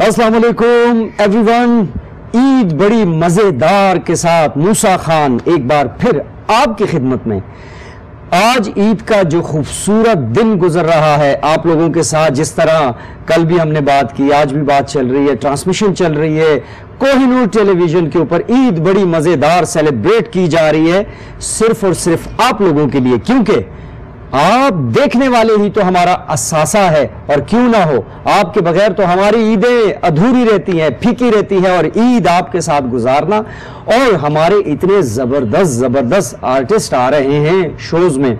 السلام علیکم every one. عید بڑی مزیدار کے ساتھ موسیٰ خان ایک بار پھر آپ کی خدمت میں. آج عید کا جو خوبصورت دن گزر رہا ہے آپ لوگوں کے ساتھ، جس طرح کل بھی ہم نے بات کی، آج بھی بات چل رہی ہے، ٹرانسمیشن چل رہی ہے کوہ نور ٹیلی ویژن کے اوپر. عید بڑی مزیدار سیلیبریٹ کی جا رہی ہے صرف اور صرف آپ لوگوں کے لیے، کیونکہ آپ دیکھنے والے ہی تو ہمارا اثاثہ ہے. اور کیوں نہ ہو، آپ کے بغیر تو ہماری عیدیں ادھوری رہتی ہیں، پھیکی رہتی ہیں. اور عید آپ کے ساتھ گزارنا، اور ہمارے اتنے زبردست آرٹسٹ آ رہے ہیں شوز میں،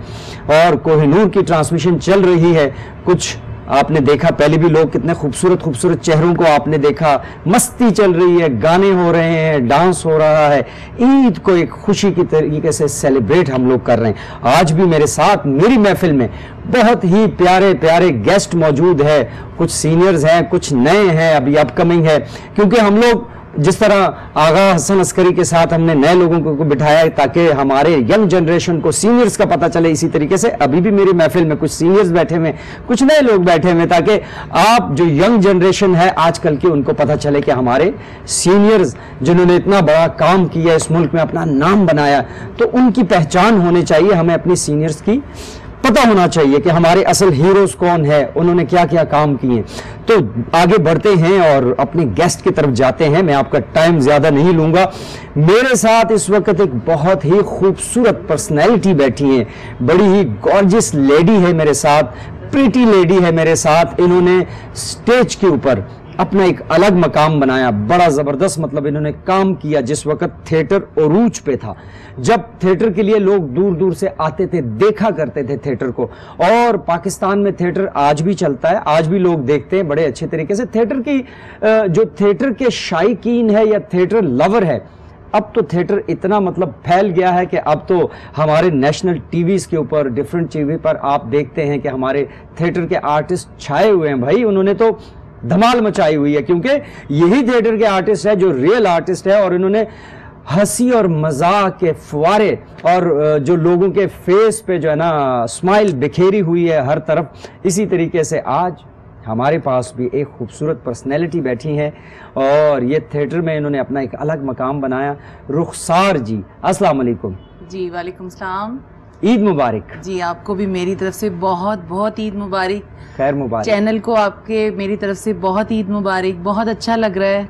اور کوہ نور کی ٹرانسمیشن چل رہی ہے. کچھ آپ نے دیکھا، پہلے بھی لوگ کتنے خوبصورت چہروں کو آپ نے دیکھا. مستی چل رہی ہے، گانے ہو رہے ہیں، ڈانس ہو رہا ہے. عید کو ایک خوشی کی طریقے سے سیلیبریٹ ہم لوگ کر رہے ہیں. آج بھی میرے ساتھ میری محفل میں بہت ہی پیارے گیسٹ موجود ہے. کچھ سینئرز ہیں، کچھ نئے ہیں، ابھی اپ کمنگ ہے. کیونکہ ہم لوگ جس طرح آغا حسن عسکری کے ساتھ ہم نے نئے لوگوں کو بٹھایا ہے تاکہ ہمارے ینگ جنریشن کو سینئرز کا پتہ چلے، اسی طریقے سے ابھی بھی میری محفل میں کچھ سینئرز بیٹھے ہوئے، کچھ نئے لوگ بیٹھے ہوئے، تاکہ آپ جو ینگ جنریشن ہے آج کل کی، ان کو پتہ چلے کہ ہمارے سینئرز جنہوں نے اتنا بڑا کام کیا اس ملک میں، اپنا نام بنایا، تو ان کی پہچان ہونی چاہیے. ہمیں اپنی سینئرز کی پتہ ہونا چاہیے کہ ہمارے اصل ہیروز کون ہے، انہوں نے کیا کیا کام کیے. تو آگے بڑھتے ہیں اور اپنے گیسٹ کی طرف جاتے ہیں. میں آپ کا ٹائم زیادہ نہیں لوں گا. میرے ساتھ اس وقت ایک بہت ہی خوبصورت پرسنالٹی بیٹھی ہیں، بڑی ہی گارجس لیڈی ہے میرے ساتھ، پریٹی لیڈی ہے میرے ساتھ. انہوں نے سٹیج کے اوپر اپنا ایک الگ مقام بنایا، بڑا زبردست مطلب انہوں نے کام کیا. جس وقت تھیٹر عروج پہ تھا، جب تھیٹر کے لیے لوگ دور دور سے آتے تھے، دیکھا کرتے تھے تھیٹر کو. اور پاکستان میں تھیٹر آج بھی چلتا ہے، آج بھی لوگ دیکھتے ہیں بڑے اچھے طریقے سے. تھیٹر کی جو تھیٹر کے شائقین ہے یا تھیٹر لور ہے، اب تو تھیٹر اتنا مطلب پھیل گیا ہے کہ اب تو ہمارے نیشنل ٹی ویز کے اوپر، ڈیفرنٹ ٹی وی پر آپ دیکھتے ہیں کہ ہمارے تھیٹر کے آرٹسٹ چھائے ہوئے ہیں. بھائی انہوں نے تو دھمال مچائی ہوئی ہے، کیونکہ یہی تھیٹر کے آرٹسٹ ہے جو ریئل آرٹسٹ ہے. اور انہوں نے ہنسی اور مزاح کے فوارے اور جو لوگوں کے فیس پہ جو ہے نا اسمائل بکھیری ہوئی ہے ہر طرف. اسی طریقے سے آج ہمارے پاس بھی ایک خوبصورت پرسنالٹی بیٹھی ہے، اور یہ تھیٹر میں انہوں نے اپنا ایک الگ مقام بنایا. رخسار جی، السلام علیکم. جی وعلیکم السلام. عید مبارک. جی آپ کو بھی میری طرف سے بہت بہت عید مبارک. خیر مبارک. چینل کو آپ کے میری طرف سے بہت عید مبارک. بہت اچھا لگ رہا ہے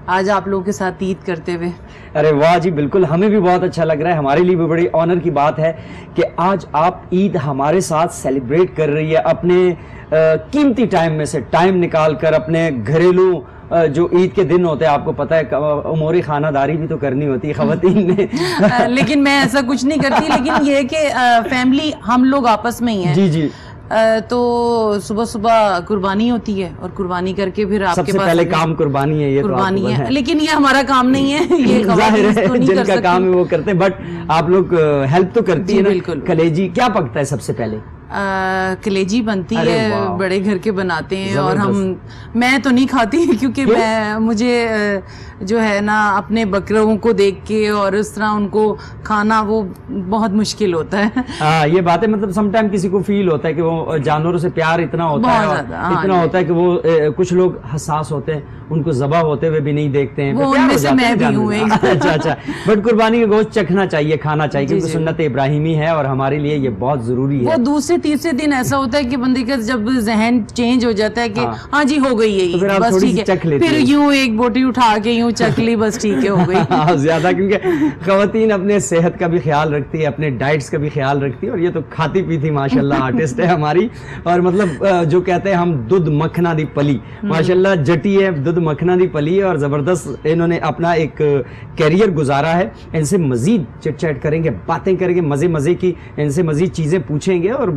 آج آپ لوگوں کے ساتھ عید کرتے ہوئے. ارے واہ جی، بالکل ہمیں بھی بہت اچھا لگ رہا ہے. ہمارے لیے بھی بڑی آنر کی بات ہے کہ آج آپ عید ہمارے ساتھ سیلیبریٹ کر رہی ہے. اپنے قیمتی ٹائم میں سے ٹائم نکال کر، اپنے گھریلو جو عید کے دن ہوتے ہیں، آپ کو پتہ ہے امور خانہ داری بھی تو کرنی ہوتی ہے خواتین نے. لیکن میں ایسا کچھ نہیں کرتی، لیکن یہ ہے کہ فیملی ہم لوگ آپس میں ہی ہیں. جی جی. تو صبح قربانی ہوتی ہے، اور قربانی کر کے پھر آپ کے پاس سب سے پہلے کام قربانی ہے. یہ قربانی ہے، لیکن یہ ہمارا کام نہیں ہے، یہ ظاہر ہے جن کا کام ہے وہ کرتے ہیں، بٹ آپ لوگ ہیلپ تو کرتی ہیں. بالکل. کلیجی کیا پکتا ہے سب سے پہلے؟ کلیجی بنتی ہے، بڑے گھر کے بناتے ہیں. اور میں تو نہیں کھاتی، کیونکہ مجھے جو ہے نا اپنے بکروں کو دیکھ کے اور اس طرح ان کو کھانا وہ بہت مشکل ہوتا ہے. ہاں یہ بات ہے، مطلب سم ٹائم کسی کو فیل ہوتا ہے کہ وہ جانوروں سے پیار اتنا ہوتا ہے، اتنا ہوتا ہے کہ وہ کچھ لوگ حساس ہوتے ہیں، ان کو ذبح ہوتے ہوئے بھی نہیں دیکھتے ہیں. وہ ان میں سے میں بھی ہوں. اچھا. بٹ قربانی کا گوشت چکھنا چاہیے، کھانا چاہیے، کیونکہ سنت ابراہیمی ہے اور ہمارے لیے یہ بہت ضروری ہے. وہ دوسرے تیسرے دن ایسا ہوتا ہے کہ بندے کا جب ذہن چینج ہو جاتا ہے کہ ہاں جی ہو گئی ہے بس ٹھیک ہے، پھر یوں ایک بوٹی اٹھا کے یوں چکھ لی، بس ٹھیک ہے ہو گئی. زیادہ کیونکہ خواتین اپنے صحت کا بھی خیال رکھتی ہے، اپنے ڈائٹس کا بھی خیال رکھتی ہے، اور یہ تو کھاتی پیتی ماشاءاللہ آرٹسٹ ہے ہماری. اور مطلب جو کہتے ہیں ہم دودھ مکھنا دی پلی، ماشاءاللہ جٹی ہے، دودھ مکھنا دی پلی ہے. اور زبردست انہوں نے اپنا ایک کیریئر گزارا ہے. ان سے مزید چٹ چیٹ کریں گے، باتیں کریں گے مزے کی، ان سے مزید چیزیں پوچھیں گے، اور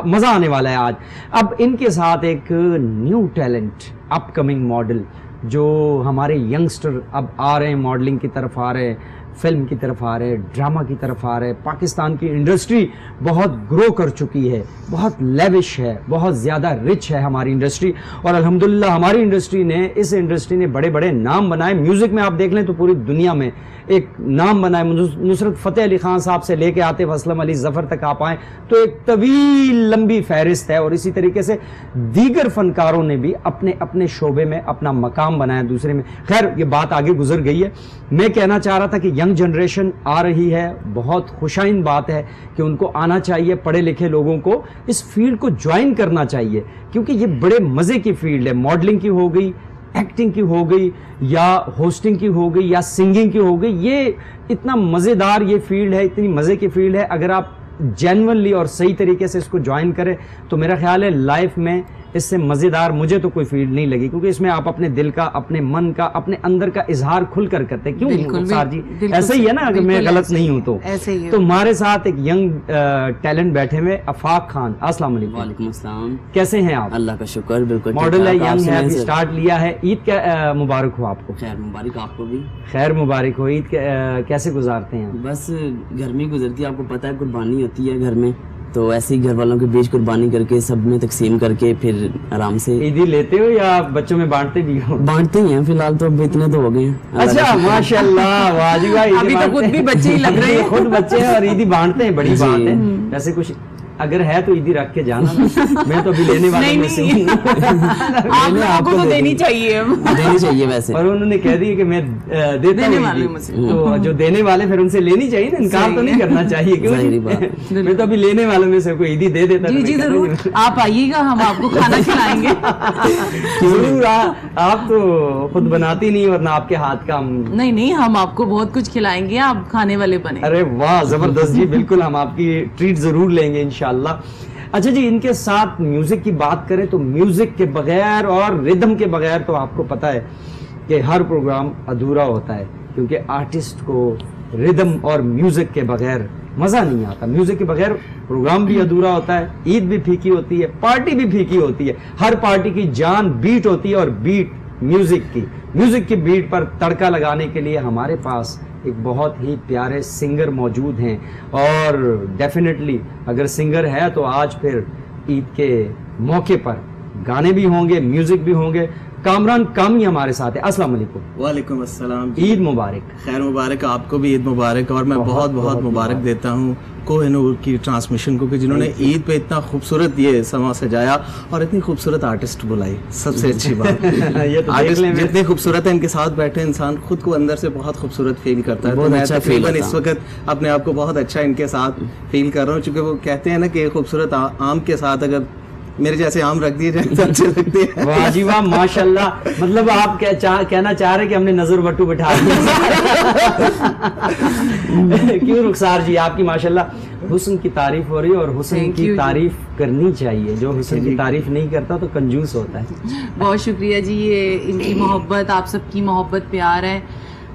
مزہ آنے والا ہے آج. اب ان کے ساتھ ایک نیو ٹیلنٹ، اپ کمنگ ماڈل، جو ہمارے ینگسٹر اب آ رہے ہیں، ماڈلنگ کی طرف آ رہے ہیں. فلم کی طرف آ رہے ہیں, ڈرامہ کی طرف آ رہے ہیں. پاکستان کی انڈسٹری بہت گرو کر چکی ہے, بہت لیوش ہے, بہت زیادہ رچ ہے ہماری انڈسٹری, اور الحمدللہ ہماری انڈسٹری نے بڑے بڑے نام بنائے. میوزک میں آپ دیکھ لیں تو پوری دنیا میں ایک نام بنائے. نصرت فتح علی خان صاحب سے لے کے عاطف اسلم علی ظفر تک آپ آئیں تو ایک طویل لمبی فہرست ہے, اور اسی طریقے سے دیگر فنکاروں نے بھی اپنے اپنے شعبے میں اپنا مقام بنایا دوسرے میں. خیر یہ بات آگے گزر گئی ہے. میں کہنا چاہ رہا تھا کہ ینگ جنریشن آ رہی ہے, بہت خوشائن بات ہے کہ ان کو آنا چاہیے, پڑھے لکھے لوگوں کو اس فیلڈ کو جوائن کرنا چاہیے, کیونکہ یہ بڑے مزے کی فیلڈ ہے. ماڈلنگ کی ہو گئی, ایکٹنگ کی ہو گئی, یا ہوسٹنگ کی ہو گئی, یا سنگنگ کی ہو گئی, یہ اتنا مزیدار یہ فیلڈ ہے, اتنی مزے کی فیلڈ ہے. اگر آپ جینونلی اور صحیح طریقے سے اس کو جوائن کریں تو میرا خیال ہے لائف میں اس سے مزیدار مجھے تو کوئی فیلڈ نہیں لگی, کیونکہ اس میں آپ اپنے دل کا, اپنے من کا, اپنے اندر کا اظہار کھل کر کرتے ہیں. کیوں رخسار جی ایسے ہی ہے نا, اگر میں غلط نہیں ہوں تو. تو ہمارے ساتھ ایک ینگ ٹیلنٹ بیٹھے ہوئے آفاق خان. السلام علیکم. وعلیکم السلام. کیسے ہیں آپ؟ اللہ کا شکر, بالکل ماڈل ہے, ینگ ہے, ابھی سٹارٹ لیا ہے. عید کا مبارک ہو آپ کو. خیر مبارک آپ کو بھی. خیر مبارک ہو. عید کیسے گزارتے ہیں؟ بس گرمی گزرتی ہے, آپ کو پتہ ہے قربانی ہوتی ہے گھر میں, تو ایسے ہی گھر والوں کے بیچ قربانی کر کے سب میں تقسیم کر کے پھر آرام سے. عیدی لیتے ہو یا بچوں میں بانٹتے بھی ہو؟ بانٹتے ہی ہیں فی الحال, تو اب اتنے تو ہو گئے ہیں. اچھا ماشاء اللہ, واجی بھائی ابھی تو خود بھی بچے ہی لگ رہے ہیں. خود بچے ہیں اور عیدی بانٹتے ہیں, بڑی بات ہے. ویسے کچھ اگر ہے تو عیدی رکھ کے جانا. میں تو ابھی لینے والوں میں سے ہوں. آپ لوگوں کو تو دینی چاہیے, دینی چاہیے ویسے, اور انہوں نے کہہ دی کہ میں دیتا ہوں, تو جو دینے والے پھر ان سے لینی چاہیے نا, انکار تو نہیں کرنا چاہیے. کیوں میں تو ابھی لینے والوں میں سے کوئی عیدی دے دیتا. جی ضرور, آپ آئیے گا, ہم آپ کو کھانا کھلائیں گے. ضرور. آپ تو خود بناتی نہیں, ورنہ آپ کے ہاتھ کا. نہیں, ہم آپ کو بہت کچھ کھلائیں گے, آپ کھانے والے بنے. ارے واہ زبردست جی, بالکل ہم آپ کی ٹریٹ ضرور لیں گے انشاءاللہ. اچھا جی, ان کے ساتھ میوزک کی بات کریں تو میوزک کے بغیر اور ردم کے بغیر تو آپ کو پتا ہے کہ ہر پروگرام ادھورا ہوتا ہے, کیونکہ آرٹسٹ کو ردم اور میوزک کے بغیر مزہ نہیں آتا. میوزک کے بغیر پروگرام بھی ادھورا ہوتا ہے, عید بھی پھیکی ہوتی ہے, پارٹی بھی پھیکی ہوتی ہے. ہر پارٹی کی جان بیٹ ہوتی ہے, اور بیٹ میوزک کی بیٹ پر تڑکا لگانے کے لیے ہمارے پاس ایک بہت ہی پیارے سنگر موجود ہیں. اور ڈیفینیٹلی اگر سنگر ہے تو آج پھر عید کے موقع پر گانے بھی ہوں گے, میوزک بھی ہوں گے. کامران کامی ہمارے ساتھ ہے. السلام علیکم. وعلیکم السلام. عید مبارک. خیر مبارک, آپ کو بھی عید مبارک. اور میں بہت بہت مبارک دیتا ہوں کوہ نور کی ٹرانسمیشن کو, کہ جنہوں نے عید پہ اتنا خوبصورت یہ سما سجایا اور اتنی خوبصورت آرٹسٹ بلائی. سب سے اچھی بات, آرٹسٹ جتنے خوبصورت ہیں ان کے ساتھ بیٹھے انسان خود کو اندر سے بہت خوبصورت فیل کرتا ہے. بہت اچھا فیل. اس وقت اپنے آپ کو بہت اچھا ان کے ساتھ فیل کر رہا ہوں, چونکہ وہ کہتے ہیں نا کہ خوبصورت آم کے ساتھ اگر میرے جیسے آم رکھ دیے جائیں تو اچھے لگتے ہیں. واہ جی واہ, ماشاءاللہ. مطلب آپ کہنا چاہ رہے کہ ہم نے نظر بٹو بٹھا دیا. کیوں رخسار جی, آپ کی ماشاءاللہ حسن کی تعریف ہو رہی ہے, اور حسن کی تعریف کرنی چاہیے. جو حسن کی تعریف نہیں کرتا تو کنجوس ہوتا ہے. بہت شکریہ جی, یہ ان کی محبت, آپ سب کی محبت, پیار ہے.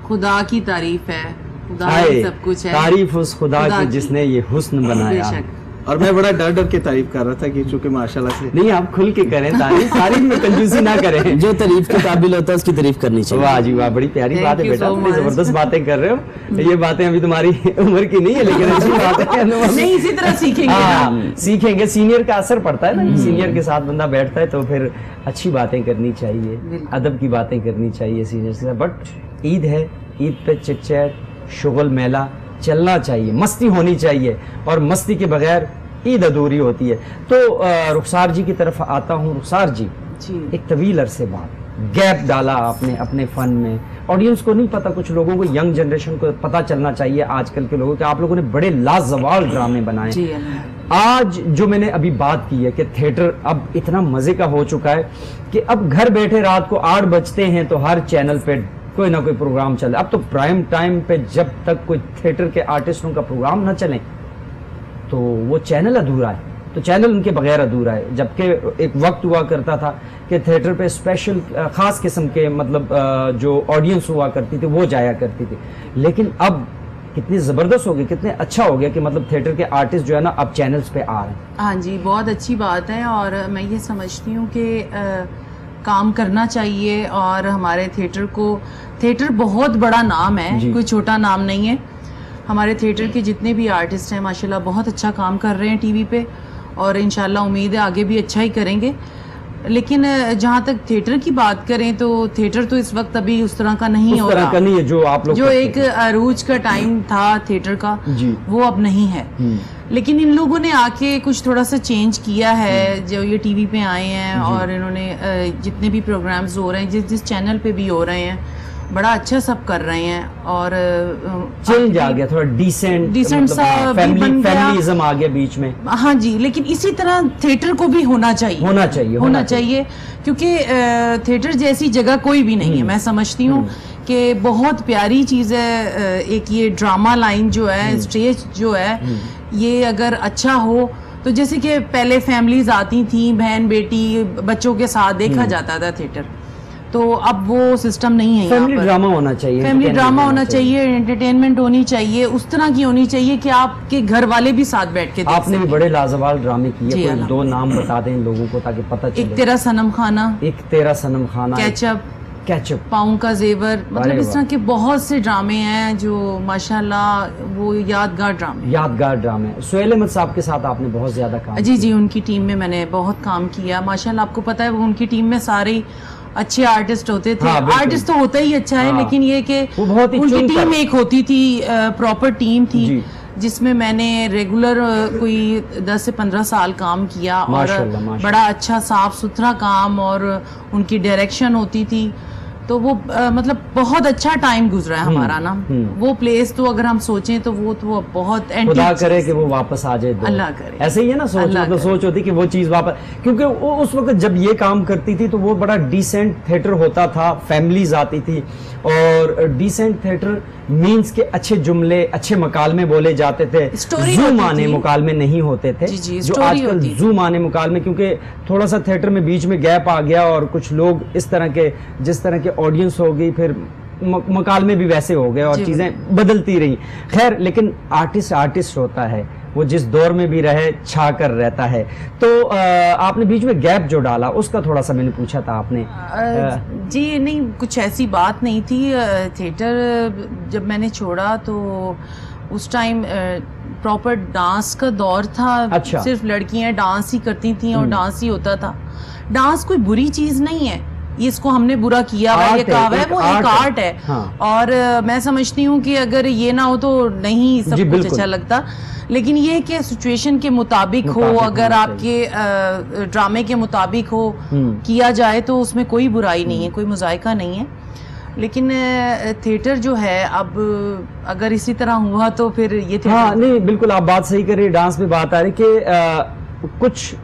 خدا کی تعریف ہے, خدا ہی سب کچھ ہے. تعریف اس خدا کی جس نے یہ حسن بنایا. اور میں بڑا ڈر کے تعریف کر رہا تھا کہ چونکہ ماشاءاللہ سے. نہیں, آپ کھل کے کریں تعریف میں کنجوسی نہ کریں. جو تعریف کے قابل ہوتا ہے اس کی تعریف کرنی چاہیے. واہ جی واہ, بڑی پیاری بات ہے بیٹا, بڑی زبردست باتیں کر رہے ہو. یہ باتیں ابھی تمہاری عمر کی نہیں ہے, لیکن اچھی بات ہے. نہیں, اسی طرح سیکھیں گے. سینئر کا اثر پڑتا ہے نا, سینئر کے ساتھ بندہ بیٹھتا ہے تو پھر اچھی باتیں کرنی چاہیے, ادب کی باتیں کرنی چاہیے سینئر سے. بٹ عید ہے, عید پہ چٹ چیٹ, شغل میلہ چلنا چاہیے, مستی ہونی چاہیے, اور مستی کے بغیر عید ادھوری ہوتی ہے. تو رخسار جی کی طرف آتا ہوں. رخسار جی, ایک طویل عرصے بعد گیپ ڈالا آپ نے اپنے فن میں. آڈینس کو نہیں پتا, کچھ لوگوں کو, ینگ جنریشن کو پتا چلنا چاہیے آج کل کے لوگوں کہ آپ لوگوں نے بڑے لازوال ڈرامے بنائے. آج جو میں نے ابھی بات کی ہے کہ تھیٹر اب اتنا مزے کا ہو چکا ہے کہ اب گھر بیٹھے رات کو 8 بجتے ہیں تو ہر چینل پہ کوئی نہ کوئی پروگرام چل رہا ہے. اب تو پرائم ٹائم پہ جب تک کوئی تھیٹر کے آرٹسٹوں کا پروگرام نہ چلیں تو وہ چینل ادھورا ہے, تو چینل ان کے بغیر ادھورا ہے. جبکہ ایک وقت ہوا کرتا تھا کہ تھیٹر پہ اسپیشل خاص قسم کے مطلب جو آڈینس ہوا کرتی تھی وہ جایا کرتی تھی. لیکن اب کتنی زبردست ہو گئی, کتنے اچھا ہو گیا کہ مطلب تھیٹر کے آرٹسٹ جو ہے نا اب چینلز پہ آ رہے ہیں. ہاں جی, بہت اچھی بات ہے. اور میں یہ سمجھتی ہوں کہ کام کرنا چاہیے. اور ہمارے تھیٹر بہت بڑا نام ہے, کوئی چھوٹا نام نہیں ہے. ہمارے تھیٹر کے جتنے بھی آرٹسٹ ہیں ماشاءاللہ بہت اچھا کام کر رہے ہیں ٹی وی پہ, اور انشاءاللہ امید ہے آگے بھی اچھا ہی کریں گے. لیکن جہاں تک تھیٹر کی بات کریں تو تھیٹر تو اس وقت ابھی اس طرح کا نہیں ہو رہا, جو آپ لوگ جو ایک عروج کا ٹائم تھا تھیٹر کا وہ اب نہیں ہے. لیکن ان لوگوں نے آ کے کچھ تھوڑا سا چینج کیا ہے, جو یہ ٹی وی پہ آئے ہیں اور انہوں نے جتنے بھی پروگرامز ہو رہے ہیں جس چینل پہ بھی ہو رہے ہیں بڑا اچھا سب کر رہے ہیں, اور چینج آ گیا, تھوڑا ڈیسنٹ سا فیملیزم آ گیا بیچ میں. ہاں جی, لیکن اسی طرح تھیٹر کو بھی ہونا چاہیے کیونکہ تھیٹر جیسی جگہ کوئی بھی نہیں ہے. میں سمجھتی ہوں کہ بہت پیاری چیز ہے ایک یہ ڈرامہ لائن جو ہے, اسٹیج جو ہے, یہ اگر اچھا ہو تو جیسے کہ پہلے فیملیز آتی تھیں, بہن بیٹی بچوں کے ساتھ دیکھا جاتا تھا تھیٹر, تو اب وہ سسٹم نہیں ہے. فیملی ڈرامہ ہونا چاہیے, فیملی ڈرامہ ہونا چاہیے, انٹرٹینمنٹ ہونی چاہیے, اس طرح کی ہونی چاہیے کہ آپ کے گھر والے بھی ساتھ بیٹھ کے دیکھ سکیں. آپ نے بھی بڑے لازوال ڈرامے کیے, کوئی 2 نام بتا دیں لوگوں کو تاکہ پتہ چلے. ایک تیرا صنم خانہ, کیچپ, پاؤں کا زیور, مطلب اس طرح کے بہت سے ڈرامے ہیں جو ماشاءاللہ وہ یادگار ڈرامے. سہیل احمد صاحب کے ساتھ آپ نے بہت زیادہ کام کیا. جی ان کی ٹیم میں میں نے بہت کام کیا ماشاءاللہ. آپ کو پتہ ہے ان کی ٹیم میں سارے اچھے آرٹسٹ ہوتے تھے. آرٹسٹ تو ہوتا ہی اچھا ہے, لیکن یہ کہ ان کی ٹیم ایک ہوتی تھی, پراپر ٹیم تھی جس میں میں نے ریگولر کوئی 10 سے 15 سال کام کیا, اور بڑا اچھا صاف ستھرا کام, اور ان کی ڈائریکشن ہوتی تھی. تو وہ مطلب بہت اچھا ٹائم گزرا ہے ہمارا نا. وہ پلیس تو اگر ہم سوچیں تو وہ تو بہت خدا کرے کہ وہ واپس آ جائے, اللہ کرے. ایسے ہی ہے نا, سوچ ہوتی کہ وہ چیز واپس, کیونکہ اس وقت جب یہ کام کرتی تھی تو وہ بڑا ڈیسنٹ تھیٹر ہوتا تھا, فیملیز آتی تھی, اور ڈیسنٹ تھیٹر مینس کے اچھے جملے اچھے مکالمے بولے جاتے تھے, زوم آنے مکالمے نہیں ہوتے تھے جو آج کل زوم آنے مکالمے, کیونکہ تھوڑا سا تھیٹر میں بیچ میں گیپ آ گیا اور کچھ لوگ اس طرح کے جس طرح کے آڈینس ہو گئی, پھر مکالمے بھی ویسے ہو گئے اور چیزیں بدلتی رہی. خیر, لیکن آرٹسٹ ہوتا ہے, وہ جس دور میں بھی رہے چھا کر رہتا ہے. تو آپ نے بیچ میں گیپ جو ڈالا اس کا تھوڑا سا میں نے پوچھا تھا آپ نے. جی نہیں, کچھ ایسی بات نہیں تھی. تھیٹر جب میں نے چھوڑا تو اس ٹائم پراپر ڈانس کا دور تھا. صرف لڑکیاں ڈانس ہی کرتی تھیں اور ڈانس ہی ہوتا تھا. ڈانس کوئی بری چیز نہیں ہے, اس کو ہم نے برا کیا ہوا یہ کہا ہوا ہے, وہ ایک آرٹ ہے. اور میں سمجھتی ہوں کہ اگر یہ نہ ہو تو نہیں سب کچھ اچھا لگتا. لیکن یہ کہ سچویشن کے مطابق ہو, اگر آپ کے ڈرامے کے مطابق ہو کیا جائے تو اس میں کوئی برائی نہیں ہے, کوئی مذائقہ نہیں ہے. لیکن تھیٹر جو ہے اب اگر اسی طرح ہوا تو پھر یہ ہاں نہیں, بالکل آپ بات صحیح کر رہی. ڈانس میں بات آ رہی کہ کچھ,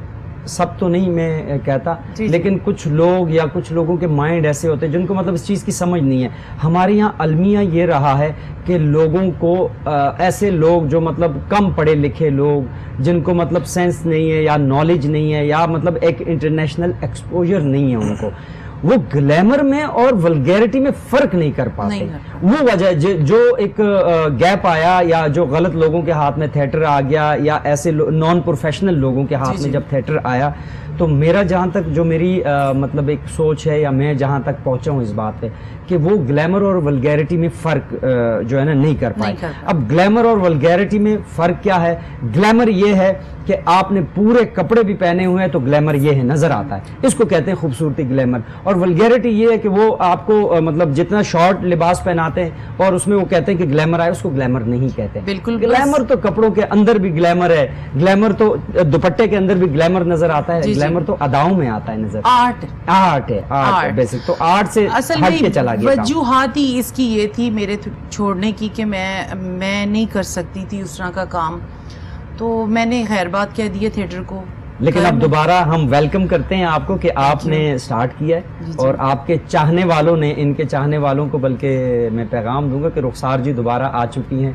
سب تو نہیں میں کہتا, لیکن کچھ لوگ یا کچھ لوگوں کے مائنڈ ایسے ہوتے ہیں جن کو مطلب اس چیز کی سمجھ نہیں ہے. ہمارے یہاں المیہ یہ رہا ہے کہ لوگوں کو ایسے لوگ جو مطلب کم پڑھے لکھے لوگ, جن کو مطلب سینس نہیں ہے یا نالج نہیں ہے یا مطلب ایک انٹرنیشنل ایکسپوجر نہیں ہے ان کو, وہ گلیمر میں اور ولگیرٹی میں فرق نہیں کر پاتے. وہ وجہ جو ایک گیپ آیا یا جو غلط لوگوں کے ہاتھ میں تھیٹر آ گیا یا ایسے نان پروفیشنل لوگوں کے ہاتھ میں جب تھیٹر آیا, تو میرا جہاں تک جو میری مطلب ایک سوچ ہے یا میں جہاں تک پہنچا ہوں اس بات پہ کہ وہ گلیمر اور ولگیرٹی میں فرق جو ہے نا نہیں کر پائے. اب گلیمر اور ولگیرٹی میں فرق کیا ہے؟ گلیمر یہ ہے کہ آپ نے پورے کپڑے بھی پہنے ہوئے ہیں تو گلیمر یہ ہے, نظر آتا ہے, اس کو کہتے ہیں خوبصورتی گلیمر. اور ولگیرٹی یہ ہے کہ وہ آپ کو مطلب جتنا شارٹ لباس پہناتے ہیں اور اس میں وہ کہتے ہیں کہ گلیمر آئے, اس کو گلیمر نہیں کہتے. بالکل, گلیمر تو کپڑوں کے اندر بھی گلیمر ہے, گلیمر تو دوپٹے کے اندر بھی گلیمر نظر آتا ہے, گلیمر تو اداؤں میں آتا ہے نظر. آرٹ ہے بیسک, تو آرٹ سے ہٹ کے چلا گیا. وجوہات ہی اس کی یہ تھی میرے چھوڑنے کی کہ میں نہیں کر سکتی تھی اس طرح کا کام, تو میں نے خیر بات کہہ دی تھیٹر کو. لیکن اب دوبارہ ہم ویلکم کرتے ہیں آپ کو کہ آپ نے سٹارٹ کیا ہے, اور آپ کے چاہنے والوں نے, ان کے چاہنے والوں کو بلکہ میں پیغام دوں گا کہ رخسار جی دوبارہ آ چکی ہیں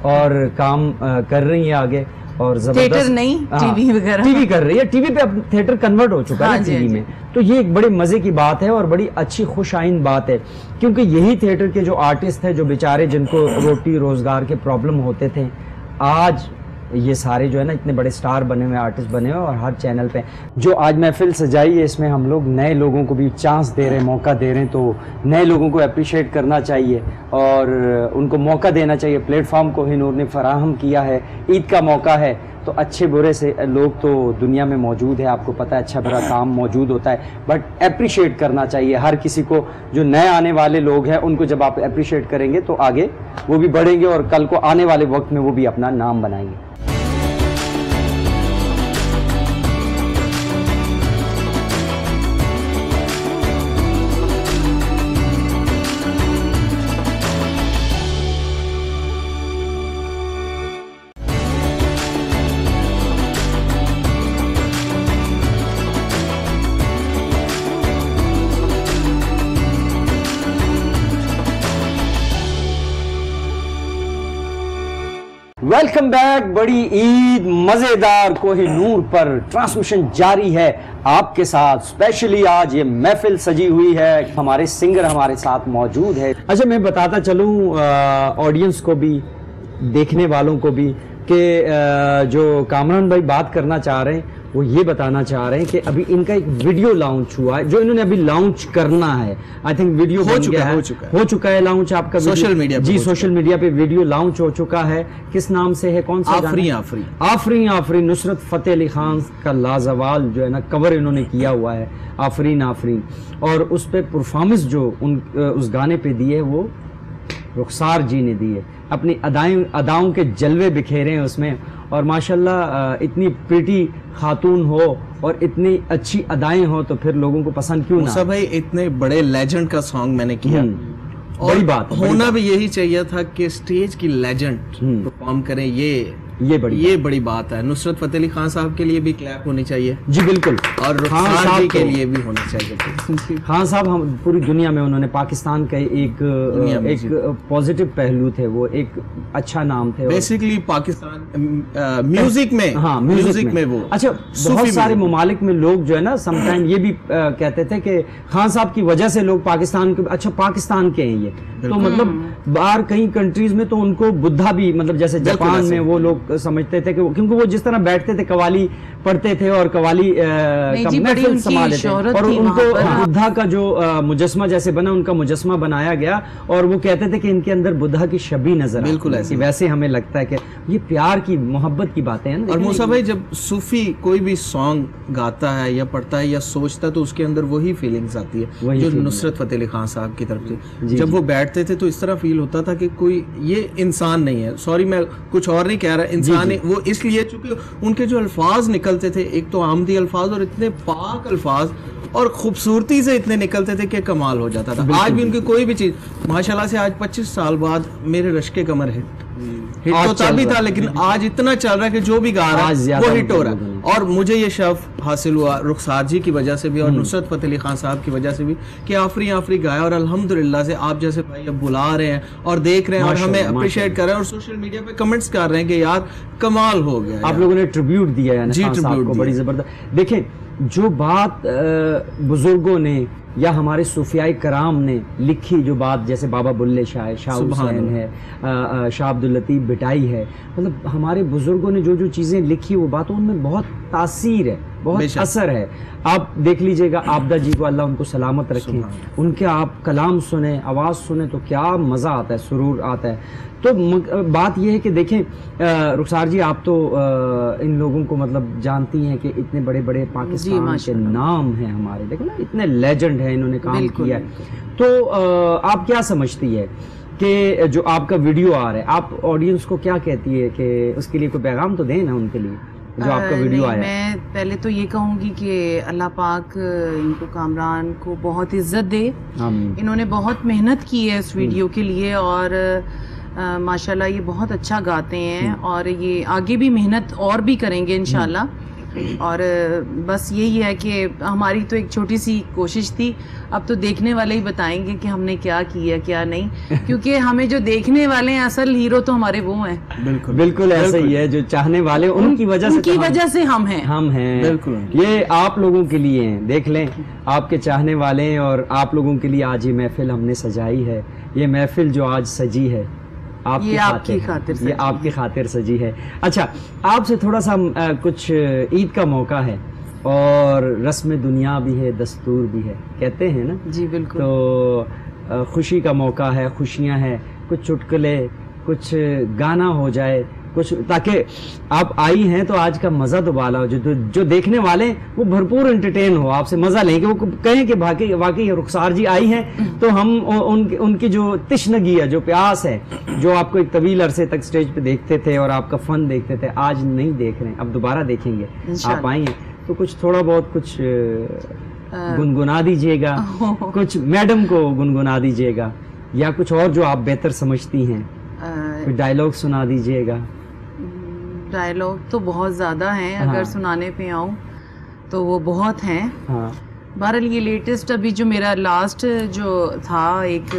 اور کام کر رہی ہیں آگے, اور تھیٹر نہیں ٹی وی وغیرہ, ٹی وی کر رہی ہے. ٹی وی پہ اب تھیٹر کنورٹ ہو چکا ہے ٹی وی میں, تو یہ ایک بڑے مزے کی بات ہے اور بڑی اچھی خوش آئند بات ہے, کیونکہ یہی تھیٹر کے جو آرٹسٹ ہیں جو بیچارے جن کو روٹی روزگار کے پرابلم ہوتے تھے, آج یہ سارے جو ہے نا اتنے بڑے سٹار بنے ہوئے آرٹسٹ بنے ہوئے اور ہر چینل پہ جو آج محفل سجائی ہے اس میں ہم لوگ نئے لوگوں کو بھی چانس دے رہے ہیں, موقع دے رہے ہیں, تو نئے لوگوں کو اپریشیٹ کرنا چاہیے اور ان کو موقع دینا چاہیے. پلیٹ فارم کو ہی نور نے فراہم کیا ہے, عید کا موقع ہے تو اچھے برے سے لوگ تو دنیا میں موجود ہے, آپ کو پتہ ہے اچھا برا کام موجود ہوتا ہے, بٹ اپریشیٹ کرنا چاہیے ہر کسی کو. جو نئے آنے والے لوگ ہیں ان کو جب آپ اپریشیٹ کریں گے تو آگے وہ بھی بڑھیں گے اور کل کو آنے والے وقت میں وہ بھی اپنا نام بنائیں گے. Welcome back. بڑی عید مزیدار کوہ نور پر ٹرانسمیشن جاری ہے آپ کے ساتھ. اسپیشلی آج یہ محفل سجی ہوئی ہے, ہمارے سنگر ہمارے ساتھ موجود ہے. اچھا میں بتاتا چلوں آڈینس کو بھی, دیکھنے والوں کو بھی, کہ جو کامران بھائی بات کرنا چاہ رہے ہیں وہ یہ بتانا چاہ رہے ہیں کہ ابھی ان کا ایک ویڈیو لانچ ہوا ہے جو انہوں نے ابھی لانچ کرنا ہے. آئی تھنک ویڈیو ہو چکا ہے لانچ آپ کا سوشل میڈیا. جی سوشل میڈیا پہ ویڈیو لانچ ہو چکا ہے. کس نام سے ہے, کون سا؟ آفرین. آفرین نصرت فتح علی خان کا لازوال جو ہے نا کور انہوں نے کیا ہوا ہے, آفرین آفرین. اور اس پہ پرفارمنس جو اس گانے پہ دی ہے وہ رخسار جی نے دی ہے. اپنی اداؤں کے جلوے بکھیرے ہیں اس میں, اور ماشاءاللہ اتنی پریٹی خاتون ہو اور اتنی اچھی ادائیں ہو تو پھر لوگوں کو پسند کیوں نہ. موسیٰ بھائی اتنے بڑے لیجنڈ کا سانگ میں نے کیا, بڑی بات ہونا بھی یہی چاہیے تھا کہ اسٹیج کی لیجنڈ پرفارم کریں. یہ بڑی بات ہے. نصرت فتح علی خان صاحب کے لیے بھی کلیپ ہونی چاہیے. جی بالکل. اور رخسار جی کے لیے بھی ہونی چاہیے. خان صاحب ہم پوری دنیا میں انہوں نے پاکستان کا ایک پازیٹیو پہلو تھے, وہ ایک اچھا نام تھے بیسیکلی پاکستان میوزک میں. ہاں میوزک میں وہ. اچھا بہت سارے ممالک میں لوگ جو ہے نا سم ٹائم یہ بھی کہتے تھے کہ خان صاحب کی وجہ سے لوگ پاکستان کے, اچھا پاکستان کے ہیں یہ تو مطلب باہر کئی کنٹریز میں تو ان کو بدھا بھی, مطلب جیسے جاپان میں وہ لوگ سمجھتے تھے کہ کیونکہ وہ جس طرح بیٹھتے تھے قوالی پڑھتے تھے اور قوالی کا محفل سنبھالتے تھے, اور ان کو بدھا کا جو مجسمہ جیسے بنا ان کا مجسمہ بنایا گیا اور وہ کہتے تھے کہ ان کے اندر بدھا کی شبیہ نظر آتی ہے. بالکل ایسے ویسے ہمیں لگتا ہے کہ یہ پیار کی محبت کی باتیں ہیں. اور موسیٰ بھائی جب صوفی کوئی بھی سانگ گاتا ہے یا پڑھتا ہے یا سوچتا ہے تو اس کے اندر وہی فیلنگز آتی ہے جو نصرت فتح علی خان صاحب کی طرف سے. جب وہ بیٹھتے تھے تو اس طرح فیل ہوتا تھا کہ کوئی یہ انسان نہیں ہے. سوری میں کچھ اور نہیں کہہ رہا, انسان وہ اس لیے چونکہ ان کے جو الفاظ نکلتے تھے ایک تو آمدی الفاظ اور اتنے پاک الفاظ اور خوبصورتی سے اتنے نکلتے تھے کہ کمال ہو جاتا تھا. آج بھی ان کی کوئی بھی چیز ماشاءاللہ سے آج 25 سال بعد میرے رشک کمر ہٹ تو تب بھی تھا, لیکن آج اتنا چل رہا ہے کہ جو بھی گا رہا ہے وہ ہٹ ہو رہا ہے. اور مجھے یہ شرف حاصل ہوا رخسار جی کی وجہ سے بھی اور نصرت فتح علی خان صاحب کی وجہ سے بھی کہ آفری گایا, اور الحمدللہ سے آپ جیسے بھائی اب بلا رہے ہیں اور دیکھ رہے ہیں اور ہمیں اپریشیٹ کر رہے ہیں اور سوشل میڈیا پہ کمنٹس کر رہے ہیں کہ یار کمال ہو گیا. آپ لوگوں نے ٹریبیوٹ دیا ہے خان صاحب کو, بڑی زبردست. دیکھیں جو بات بزرگوں نے یا ہمارے صوفیاء کرام نے لکھی, جو بات جیسے بابا بلے شاہ ہے, شاہ حسین ہے, شاہ عبداللطیف بٹائی ہے, مطلب ہمارے بزرگوں نے جو چیزیں لکھی وہ باتوں ان میں بہت تاثیر ہے, بہت اثر ہے. آپ دیکھ لیجئے گا عابدہ جی کو اللہ ان کو سلامت رکھیں, ان کے آپ کلام سنیں, آواز سنیں تو کیا مزہ آتا ہے, سرور آتا ہے. تو بات یہ ہے کہ دیکھیں رخسار جی آپ تو ان لوگوں کو مطلب جانتی ہیں کہ اتنے بڑے بڑے پاکستان کے نام ہیں ہمارے, دیکھو نا اتنے لیجنڈ ہیں, انہوں نے کام کیا ہے. تو آپ کیا سمجھتی ہے کہ جو آپ کا ویڈیو آ رہا ہے, آپ آڈینس کو کیا کہتی ہے کہ اس کے لیے کوئی پیغام تو دیں نا ان کے لیے جو آپ کا ویڈیو آیا ہے؟ میں پہلے تو یہ کہوں گی کہ اللہ پاک ان کو کامران کو بہت عزت دے. انہوں نے بہت محنت کی ہے اس ویڈیو کے لیے اور ماشاءاللہ یہ بہت اچھا گاتے ہیں اور یہ آگے بھی محنت اور بھی کریں گے انشاءاللہ. اور بس یہی ہے کہ ہماری تو ایک چھوٹی سی کوشش تھی, اب تو دیکھنے والے ہی بتائیں گے کہ ہم نے کیا کیا کیا نہیں, کیونکہ ہمیں جو دیکھنے والے ہیں اصل ہیرو تو ہمارے وہ ہیں. بالکل ایسا ہی ہے, جو چاہنے والے ان کی وجہ سے ہم ہیں. بالکل یہ آپ لوگوں کے لیے ہیں, دیکھ لیں آپ کے چاہنے والے ہیں اور آپ لوگوں کے لیے آج یہ محفل ہم نے سجائی ہے. یہ محفل جو آج سجی ہے یہ آپ کی خاطر یہ آپ کی خاطر سجی ہے. اچھا آپ سے تھوڑا سا کچھ عید کا موقع ہے اور رسم دنیا بھی ہے دستور بھی ہے کہتے ہیں نا. جی بالکل. تو خوشی کا موقع ہے, خوشیاں ہیں, کچھ چٹکلے, کچھ گانا ہو جائے کچھ, تاکہ آپ آئی ہیں تو آج کا مزہ تو بالا ہو, جو دیکھنے والے وہ بھرپور انٹرٹین ہو, آپ سے مزہ لیں گے, وہ کہیں کہ واقعی رخسار جی آئی ہیں تو ہم ان کی جو تشنگی ہے, جو پیاس ہے, جو آپ کو ایک طویل عرصے تک سٹیج پہ دیکھتے تھے اور آپ کا فن دیکھتے تھے, آج نہیں دیکھ رہے ہیں, اب دوبارہ دیکھیں گے. آپ آئی ہیں تو کچھ تھوڑا بہت کچھ گنگنا دیجیے گا, کچھ میڈم کو گنگنا دیجیے گا, یا کچھ اور جو آپ بہتر سمجھتی ہیں, کوئی ڈائلاگ سنا دیجیے گا. ڈائلاگ تو بہت زیادہ ہیں, اگر سنانے پہ آؤں تو وہ بہت ہیں. ہاں بہرحال یہ لیٹسٹ ابھی جو میرا لاسٹ جو تھا ایک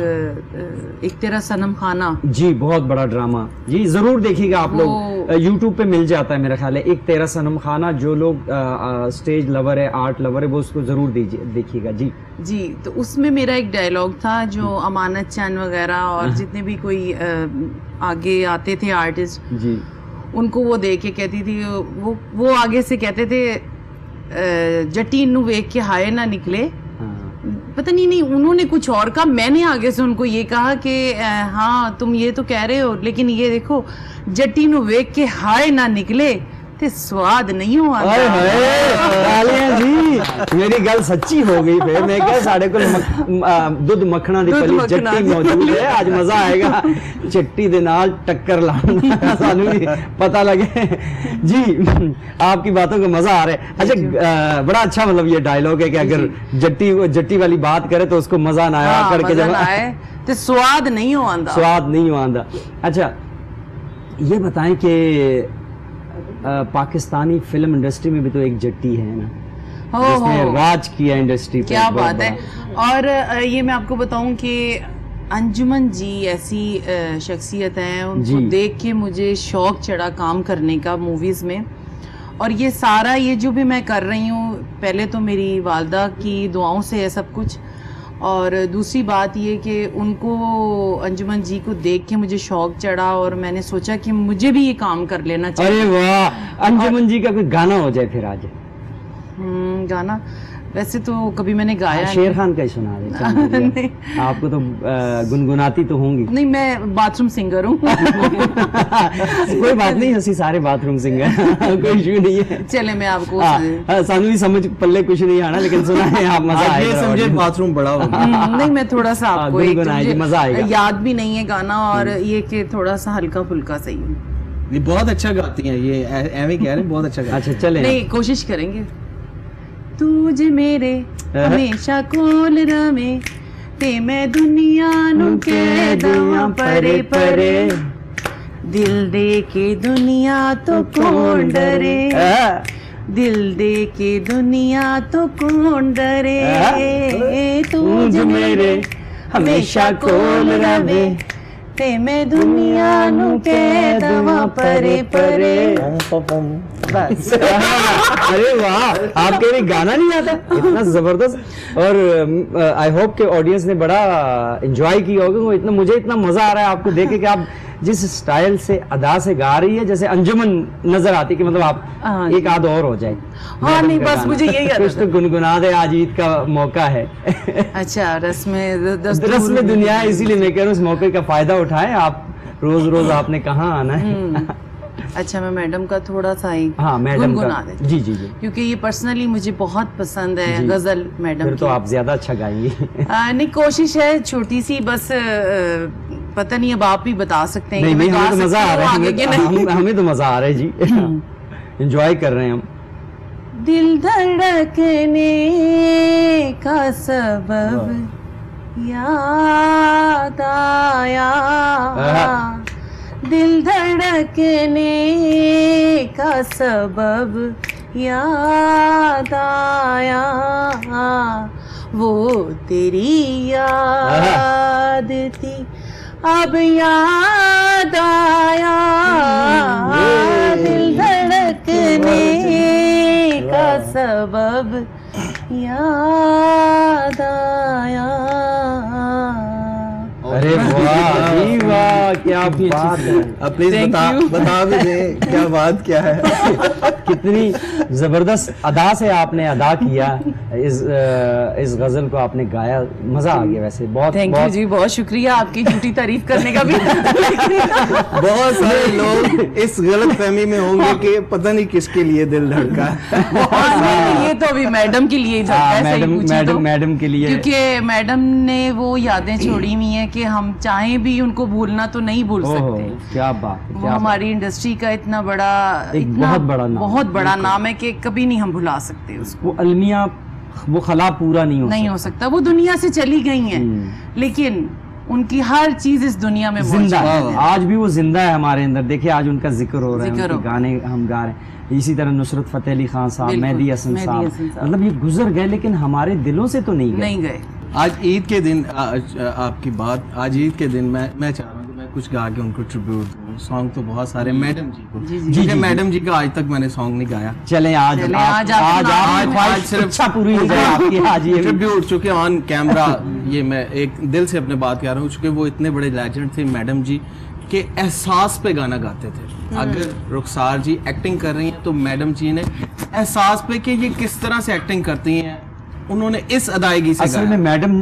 تیرا صنم خانہ, جی بہت بڑا ڈرامہ, جی ضرور دیکھیے گا آپ لوگ, یوٹیوب پہ مل جاتا ہے میرا خیال ہے, ایک تیرا صنم خانہ. جو لوگ اسٹیج لور ہے, آرٹ لور ہے, وہ اس کو ضرور دیکھیے گا. جی جی. تو اس میں میرا ایک ڈائلاگ تھا جو امانت چند وغیرہ اور جتنے بھی کوئی آگے آتے تھے آرٹسٹ, جی ان کو وہ دیکھ کے کہتی تھی, وہ آگے سے کہتے تھے جٹی نو ویک کے ہائے نہ نکلے, پتہ نہیں انہوں نے کچھ اور کہا, میں نے آگے سے ان کو یہ کہا کہ ہاں تم یہ تو کہہ رہے ہو, لیکن یہ دیکھو جٹی نو ویک کے ہائے نہ نکلے تے سواد نہیں ہوا. جی میری گل سچی ہو گئی, پھر میں کہا ساڑھے کو دودھ مکھنا دی پلی چٹی موجود ہے, آج مزہ آئے گا چٹی دے نال ٹکر لانا, سانو بھی پتہ لگے. جی آپ کی باتوں کو مزہ آ رہا ہے. اچھا بڑا اچھا مطلب یہ ڈائلاگ ہے کہ اگر جٹی والی بات کرے تو اس کو مزہ نہ آیا کر کے, جب سواد نہیں ہو آندا, سواد نہیں ہو آندا. اچھا یہ بتائیں کہ پاکستانی فلم انڈسٹری میں بھی تو ایک جٹی ہے نا, جس نے راج کیا انڈسٹری پہ. کیا بات ہے. اور یہ میں آپ کو بتاؤں کہ انجمن جی ایسی شخصیت ہیں, ان کو دیکھ کے مجھے شوق چڑھا کام کرنے کا موویز میں. اور یہ سارا یہ جو بھی میں کر رہی ہوں, پہلے تو میری والدہ کی دعاؤں سے ہے سب کچھ, اور دوسری بات یہ کہ ان کو انجمن جی کو دیکھ کے مجھے شوق چڑھا اور میں نے سوچا کہ مجھے بھی یہ کام کر لینا چاہیے. ارے واہ, انجمن جی کا کوئی گانا ہو جائے پھر آج. گانا ویسے تو کبھی میں نے گایا, شیر خان کا ہی سنا دیں, آپ کو تو گنگناتی تو ہوں گی. نہیں میں باتھ روم سنگر ہوں. کوئی بات نہیں, اسی سارے باتھ روم سنگر, کوئی ایشو نہیں ہے. چلے میں آپ کو سانو بھی سمجھ پلے کچھ نہیں آنا, لیکن سنا ہے آپ مزہ آئے گا. سمجھے باتھ روم بڑا ہوگا. نہیں میں تھوڑا سا آپ کو مزہ آئے گا, یاد بھی نہیں ہے گانا, اور یہ کہ تھوڑا سا ہلکا پھلکا صحیح ہے. بہت اچھا گاتی ہیں یہ, ایویں کہہ رہے ہیں بہت اچھا. اچھا چلیں, نہیں کوشش کریں گے. تجھے میرے ہمیشہ کول رہے تے میں دنیا نو کہہ دواں پرے پرے, دل دے کے دنیا تو کون ڈرے, دل دے کے دنیا تو کون ڈرے, تجھے میرے ہمیشہ کول رہے تے میں دنیا نو کہہ دواں پرے پرے. ارے واہ, آپ کے لیے گانا نہیں آتا, اتنا زبردست. اور آئی ہوپ کہ آڈینس نے بڑا انجوائے کیا ہوگا. اتنا مجھے اتنا مزہ آ رہا ہے آپ کو دیکھ کے کہ آپ جس سٹائل سے ادا سے گا رہی ہے, جیسے انجمن نظر آتی کہ مطلب آپ ایک آدھ اور ہو جائے. ہاں نہیں بس مجھے یہی کچھ تو گنگنا دے, آج عید کا موقع ہے. اچھا رسم دنیا ہے, اسی لیے میں کہہ رہا ہوں اس موقع کا فائدہ اٹھائیں. آپ روز آپ نے کہاں آنا ہے. اچھا میں میڈم کا تھوڑا سا ہی گنگنا دیں. جی جی جی, کیونکہ یہ پرسنلی مجھے بہت پسند ہے غزل میڈم کی. تو آپ زیادہ اچھا گائیں گی. نہیں کوشش ہے چھوٹی سی, بس پتہ نہیں اب آپ بھی بتا سکتے ہیں. نہیں ہمیں تو مزہ آ رہا ہے, ہمیں تو مزہ آ رہا ہے جی, انجوائے کر رہے ہیں ہم. دل دھڑکنے کا سبب یاد آیا, دل دھڑکنے کا سبب یاد آیا, وہ تیری یاد تھی اب یاد آیا, دل دھڑکنے کا سبب یاد آیا. ارے واہ جی واہ, کیا بات ہے. پلیز بتا بھی دیں کیا بات کیا ہے. کتنی زبردست ادا سے آپ نے ادا کیا اس غزل کو آپ نے گایا, مزہ آ گیا. ویسے بہت تھینک یو جی, بہت شکریہ آپ کی جھوٹی تعریف کرنے کا بھی. بہت سارے لوگ اس غلط فہمی میں ہوں گے کہ پتہ نہیں کس کے لیے دل دھڑکا. یہ تو ابھی میڈم کے لیے میڈم کے لیے, کیونکہ میڈم نے وہ یادیں چھوڑی ہوئی ہیں کہ ہم چاہیں بھی ان کو بھولنا تو نہیں بھول سکتے. کیا بات, وہ ہماری انڈسٹری کا اتنا بڑا, بہت بڑا نام ہے کہ کبھی نہیں ہم بھلا سکتے اس کو. وہ المیہ, وہ خلا پورا نہیں ہو سکتا. وہ دنیا سے چلی گئی ہیں لیکن ان کی ہر چیز اس دنیا میں زندہ ہے. آج بھی وہ زندہ ہے ہمارے اندر. دیکھیں آج ان کا ذکر ہو رہا ہے, ان کے گانے ہم گا رہے ہیں. اسی طرح نصرت فتح علی خان صاحب, مہدی حسن صاحب, مطلب یہ گزر گئے لیکن ہمارے دلوں سے تو نہیں گئے. آج عید کے دن, آپ کی بات, آج عید کے دن میں چاہ رہا ہوں کہ میں کچھ گا کے ان کو ٹریبیوٹ دوں. سانگ تو بہت سارے میڈم جی کو, کیونکہ میڈم جی کا آج تک میں نے سانگ نہیں گایا. چلیں آج صرف پوری ہو جائے آپ کی. آج یہ ٹریبیوٹ, چونکہ آن کیمرہ یہ میں ایک دل سے اپنے بات کہہ رہا ہوں, چونکہ وہ اتنے بڑے لیجنڈ تھے میڈم جی کہ احساس پہ گانا گاتے تھے. اگر رخسار جی ایکٹنگ کر رہی ہیں تو میڈم جی نے احساس پہ کہ یہ کس طرح سے ایکٹنگ کرتی ہیں, انہوں نے اس ادائیگی سے. اصل میں میڈم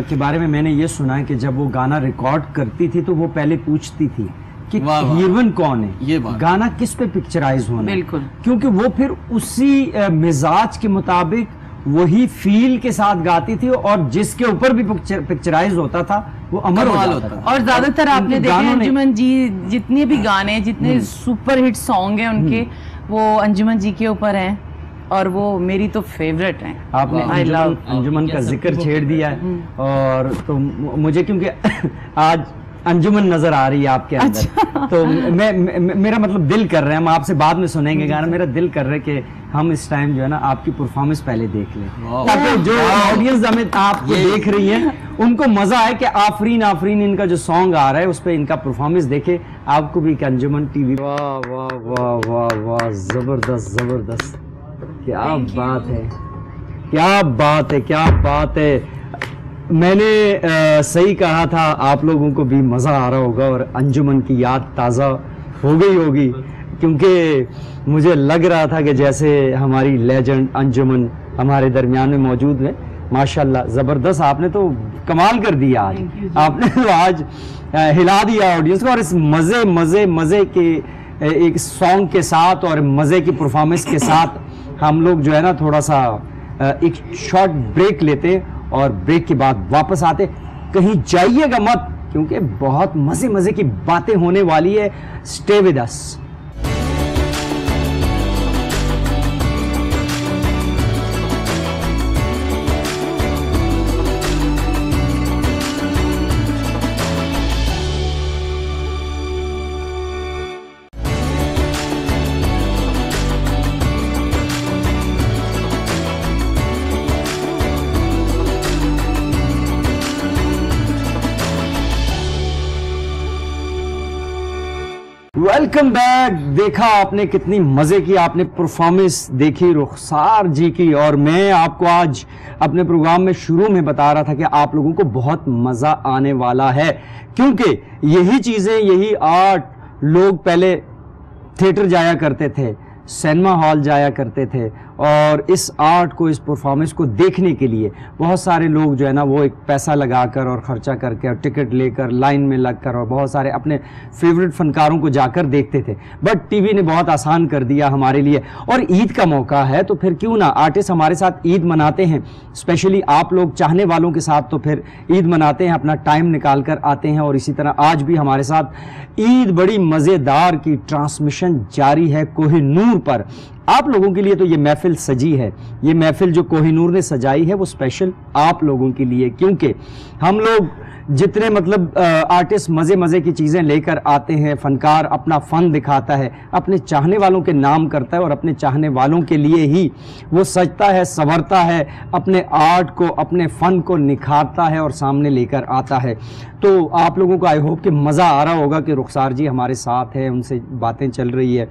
کے بارے میں نے یہ سنا ہے کہ جب وہ گانا ریکارڈ کرتی تھی تو وہ پہلے پوچھتی تھی کہ ہیروین کون ہے, گانا کس پہ پکچرائز ہونا. بالکل, کیونکہ وہ پھر اسی مزاج کے مطابق وہی فیل کے ساتھ گاتی تھی, اور جس کے اوپر بھی پکچرائز ہوتا تھا وہ امر ہو جاتا تھا. اور زیادہ تر آپ نے دیکھا انجمن جی جتنے بھی گانے, جتنے سپر ہٹ سانگ ہیں ان کے, وہ انجمن جی کے اوپر ہیں, اور وہ میری تو فیوریٹ ہیں. آپ نے انجمن کا ذکر چھیڑ دیا ہے, اور تو مجھے کیونکہ آج انجمن نظر آ رہی ہے آپ کے اندر, تو میرا مطلب دل کر رہے ہیں, ہم آپ سے بعد میں سنیں گے گانا, میرا دل کر رہا ہے کہ ہم اس ٹائم جو ہے نا آپ کی پرفارمنس پہلے دیکھ لیں, تاکہ جو آڈینس ہمیں آپ کو دیکھ رہی ہیں ان کو مزہ آئے کہ آفرین ان کا جو سانگ آ رہا ہے اس پہ ان کا پرفارمنس دیکھے آپ کو بھی. کہ انجمن ٹی وی, واہ واہ واہ واہ واہ, زبردست, کیا بات ہے, کیا بات ہے, کیا بات ہے. میں نے صحیح کہا تھا, آپ لوگوں کو بھی مزہ آ رہا ہوگا اور انجمن کی یاد تازہ ہو گئی ہوگی, کیونکہ مجھے لگ رہا تھا کہ جیسے ہماری لیجنڈ انجمن ہمارے درمیان میں موجود ہے. ماشاءاللہ زبردست, آپ نے تو کمال کر دیا آج, آپ نے تو آج ہلا دیا آڈینس کو. اور اس مزے کے ایک سانگ کے ساتھ اور مزے کی پرفارمنس کے ساتھ ہم لوگ جو ہے نا تھوڑا سا ایک شارٹ بریک لیتے, اور بریک کے بعد واپس آتے. کہیں جائیے گا مت, کیونکہ بہت مزے کی باتیں ہونے والی ہے. Stay with us. Welcome back. دیکھا آپ نے کتنی مزے کی آپ نے پرفارمنس دیکھی رخسار جی کی, اور میں آپ کو آج اپنے پروگرام میں شروع میں بتا رہا تھا کہ آپ لوگوں کو بہت مزہ آنے والا ہے, کیونکہ یہی چیزیں, یہی آرٹ لوگ پہلے تھیٹر جایا کرتے تھے, سینما ہال جایا کرتے تھے, اور اس آرٹ کو, اس پرفارمنس کو دیکھنے کے لیے بہت سارے لوگ جو ہے نا وہ ایک پیسہ لگا کر اور خرچہ کر کے اور ٹکٹ لے کر لائن میں لگ کر اور بہت سارے اپنے فیوریٹ فنکاروں کو جا کر دیکھتے تھے. بٹ ٹی وی نے بہت آسان کر دیا ہمارے لیے, اور عید کا موقع ہے تو پھر کیوں نہ آرٹسٹ ہمارے ساتھ عید مناتے ہیں, اسپیشلی آپ لوگ چاہنے والوں کے ساتھ تو پھر عید مناتے ہیں, اپنا ٹائم نکال کر آتے ہیں. اور اسی طرح آج بھی ہمارے ساتھ عید بڑی مزیدار کی ٹرانسمیشن جاری ہے کوہ نور پر. آپ لوگوں کے لیے تو یہ محفل سجی ہے, یہ محفل جو کوہ نور نے سجائی ہے وہ اسپیشل آپ لوگوں کے لیے, کیونکہ ہم لوگ جتنے مطلب آرٹسٹ مزے کی چیزیں لے کر آتے ہیں, فنکار اپنا فن دکھاتا ہے, اپنے چاہنے والوں کے نام کرتا ہے اور اپنے چاہنے والوں کے لیے ہی وہ سجتا ہے, سنورتا ہے, اپنے آرٹ کو, اپنے فن کو نکھارتا ہے اور سامنے لے کر آتا ہے. تو آپ لوگوں کو آئی ہوپ کہ مزہ آ رہا ہوگا کہ رخسار جی ہمارے ساتھ ہیں, ان سے باتیں چل رہی ہے,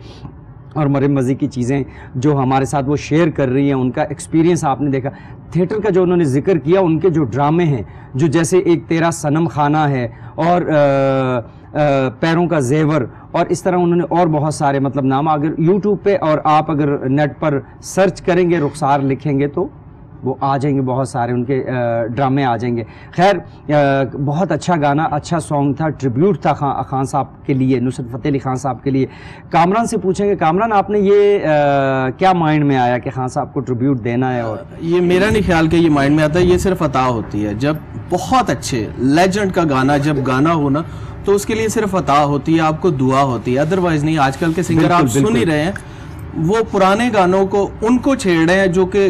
اور مرے مزے کی چیزیں جو ہمارے ساتھ وہ شیئر کر رہی ہیں، ان کا ایکسپیرینس آپ نے دیکھا. تھیٹر کا جو انہوں نے ذکر کیا، ان کے جو ڈرامے ہیں، جو جیسے ایک تیرا صنم خانہ ہے اور پیروں کا زیور، اور اس طرح انہوں نے اور بہت سارے مطلب نام، اگر یوٹیوب پہ اور آپ اگر نیٹ پر سرچ کریں گے رخسار لکھیں گے تو وہ آ جائیں گے، بہت سارے ان کے ڈرامے آ جائیں گے. خیر بہت اچھا گانا، اچھا سانگ تھا، ٹریبیوٹ تھا خان صاحب کے لیے، نصرت فتح علی خان صاحب کے لیے. کامران سے پوچھیں گے، کامران آپ نے یہ کیا مائنڈ میں آیا کہ خان صاحب کو ٹریبیوٹ دینا ہے؟ اور یہ میرا نہیں خیال کہ یہ مائنڈ میں آتا ہے، یہ صرف عطا ہوتی ہے. جب بہت اچھے لیجنڈ کا گانا جب گانا ہو نا تو اس کے لیے صرف عطا ہوتی ہے، آپ کو دعا ہوتی ہے، ادروائز نہیں. آج کل کے سنگر آپ سن ہی رہے ہیں، وہ پرانے گانوں کو ان کو چھیڑ رہے ہیں جو کہ